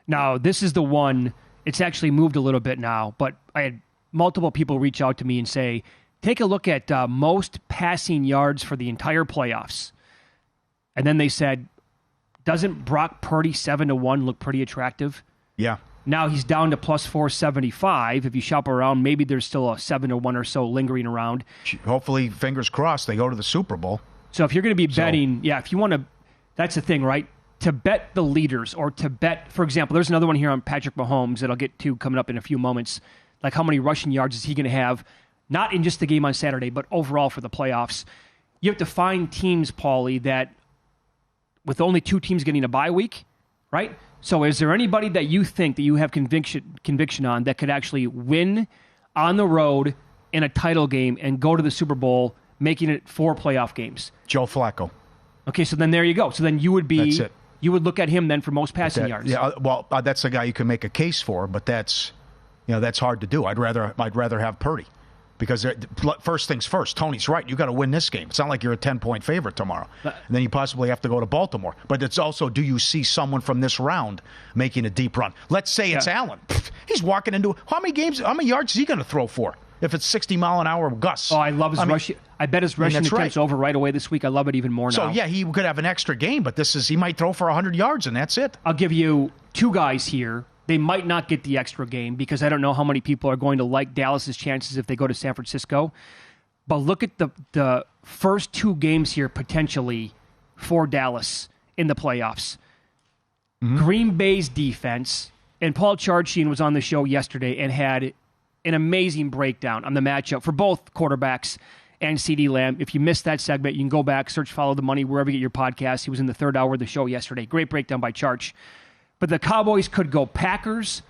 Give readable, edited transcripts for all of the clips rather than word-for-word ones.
Now, this is the one, it's actually moved a little bit now, but I had multiple people reach out to me and say, take a look at most passing yards for the entire playoffs. And then they said, doesn't Brock Purdy 7-1 look pretty attractive? Yeah. Now he's down to plus 475. If you shop around, maybe there's still a 7-1 or so lingering around. Hopefully, fingers crossed, they go to the Super Bowl. So if you're going to be betting, if you want to, that's the thing, right? To bet the leaders or to bet, for example, there's another one here on Patrick Mahomes that I'll get to coming up in a few moments. Like how many rushing yards is he going to have? Not in just the game on Saturday, but overall for the playoffs. You have to find teams, Paulie, that with only 2 teams getting a bye week, right? So is there anybody that you think that you have conviction on that could actually win on the road in a title game and go to the Super Bowl, making it 4 playoff games? Joe Flacco. Okay, so then there you go. So then you would be... That's it. You would look at him then for most passing yards. Yeah, well, that's a guy you can make a case for, but that's hard to do. I'd rather have Purdy because first things first. Tony's right. You got to win this game. It's not like you're a 10-point favorite tomorrow, and then you possibly have to go to Baltimore. But it's also, do you see someone from this round making a deep run? Let's say it's Allen. He's walking into how many yards is he going to throw for? If it's 60-mile-an-hour gusts. Oh, I love his rush. I bet his rushing attempts over right away this week. I love it even more now. So, yeah, he could have an extra game, but he might throw for 100 yards, and that's it. I'll give you 2 guys here. They might not get the extra game because I don't know how many people are going to like Dallas's chances if they go to San Francisco. But look at the first 2 games here potentially for Dallas in the playoffs. Mm-hmm. Green Bay's defense, and Paul Charchian was on the show yesterday and had an amazing breakdown on the matchup for both quarterbacks and CeeDee Lamb. If you missed that segment, you can go back, search Follow the Money, wherever you get your podcast. He was in the 3rd hour of the show yesterday. Great breakdown by Charch. But the Cowboys could go Packers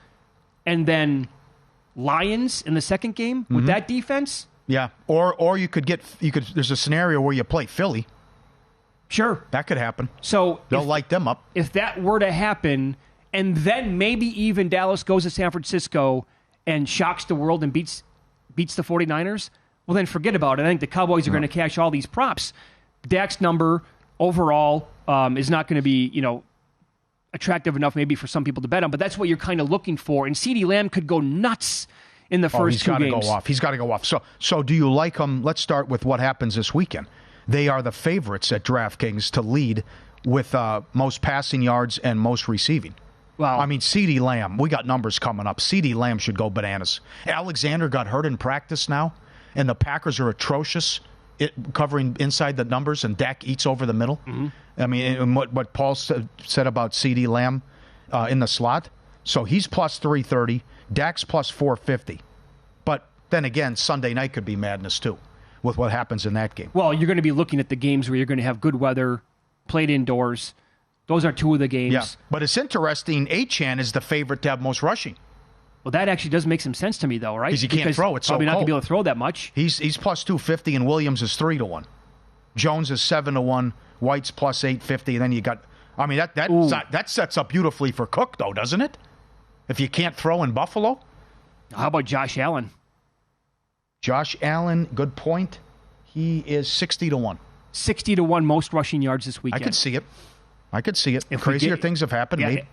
and then Lions in the second game with that defense. Yeah, or you could there's a scenario where you play Philly. Sure. That could happen. So they'll light them up. If that were to happen, and then maybe even Dallas goes to San Francisco and shocks the world and beats the 49ers, well, then forget about it. I think the Cowboys are going to cash all these props. Dak's number overall is not going to be, attractive enough maybe for some people to bet on, but that's what you're kind of looking for. And CeeDee Lamb could go nuts in the first 2 games. He's got to go off. So do you like him? Let's start with what happens this weekend. They are the favorites at DraftKings to lead with most passing yards and most receiving. Wow. I mean, CeeDee Lamb, we got numbers coming up. CeeDee Lamb should go bananas. Alexander got hurt in practice now, and the Packers are atrocious covering inside the numbers, and Dak eats over the middle. Mm-hmm. I mean, and what Paul said about CeeDee Lamb in the slot. So he's plus 330. Dak's plus 450. But then again, Sunday night could be madness too with what happens in that game. Well, you're going to be looking at the games where you're going to have good weather, played indoors. Those are 2 of the games. Yeah, but it's interesting. Achane is the favorite to have most rushing. Well, that actually does make some sense to me, though, right? Because he can't throw. It's so probably not cold. going to be able to throw that much. He's plus 250, and Williams is 3-1. Jones is 7-1. White's plus 850, and then you got. I mean, that sets up beautifully for Cook, though, doesn't it? If you can't throw in Buffalo. How about Josh Allen? Josh Allen, good point. He is 60-1. 60-1 most rushing yards this weekend. I could see it. Crazier things have happened. Yeah,